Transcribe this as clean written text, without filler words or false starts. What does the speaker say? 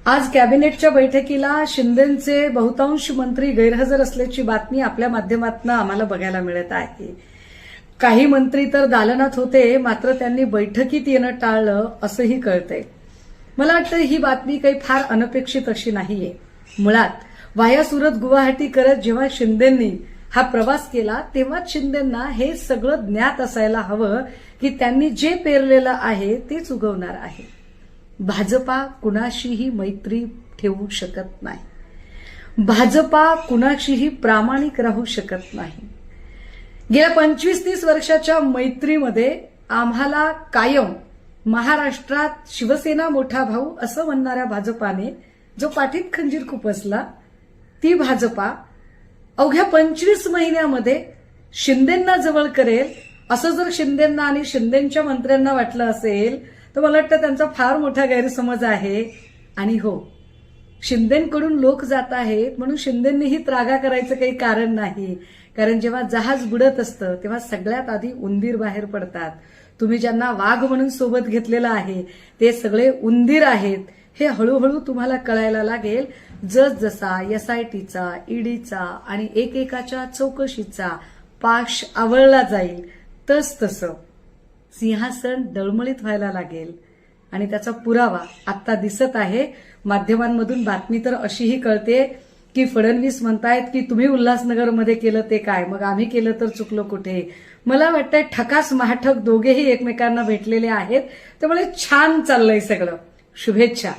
आज कॅबिनेटच्या बैठकीला शिंदेचे बहुतांश मंत्री गैरहजर असल्याची बातमी आपल्या माध्यमातून आम्हाला बघायला मिळत आहे. काही मंत्री तर दालनात होते, मात्र त्यांनी बैठकीत येणं टाळलं असंही कळतंय. मला वाटतं ही बातमी काही फार अनपेक्षित अशी नाहीये. मुळात वाया सुरत गुवाहाटी करत जेव्हा शिंदेंनी हा प्रवास केला तेव्हाच शिंदेंना हे सगळं ज्ञात असायला हवं की त्यांनी जे पेरलेलं आहे तेच उगवणार आहे. भाजपा कुणाशीही मैत्री ठेवू शकत नाही. भाजपा कुणाशीही प्रामाणिक राहू शकत नाही. गेल्या 25-30 वर्षाच्या मैत्रीमध्ये आम्हाला कायम महाराष्ट्रात शिवसेना मोठा भाऊ असं म्हणणाऱ्या भाजपाने जो पाठीत खंजीर खुपसला, ती भाजपा अवघ्या 25 महिन्यामध्ये शिंदेंना जवळ करेल असं जर शिंदेंना आणि शिंदेंच्या मंत्र्यांना वाटलं असेल तर मला वाटतं त्यांचा फार मोठा गैरसमज आहे. आणि हो, शिंदेंकडून लोक जात आहेत म्हणून शिंदेंनीही त्रागा करायचं काही कारण नाही. कारण जेव्हा जहाज बुडत असतं तेव्हा सगळ्यात आधी उंदीर बाहेर पडतात. तुम्ही ज्यांना वाघ म्हणून सोबत घेतलेलं आहे ते सगळे उंदीर आहेत हे हळूहळू तुम्हाला कळायला लागेल. जसजसा एसआयटीचा, ईडीचा आणि एकेकाच्या चौकशीचा पाश आवळला जाईल तसतसं सिंहासन डळमळीत व्हायला लागेल. आणि त्याचा पुरावा आता दिसत आहे. माध्यमांमधून बातमी तर अशीही कळते की फडणवीस म्हणतायत की तुम्ही उल्हासनगरमध्ये केलं ते काय, मग आम्ही केलं तर चुकलो कुठे. मला वाटतंय ठकास महाठक दोघेही एकमेकांना भेटलेले आहेत, त्यामुळे छान चाललंय सगळं. शुभेच्छा.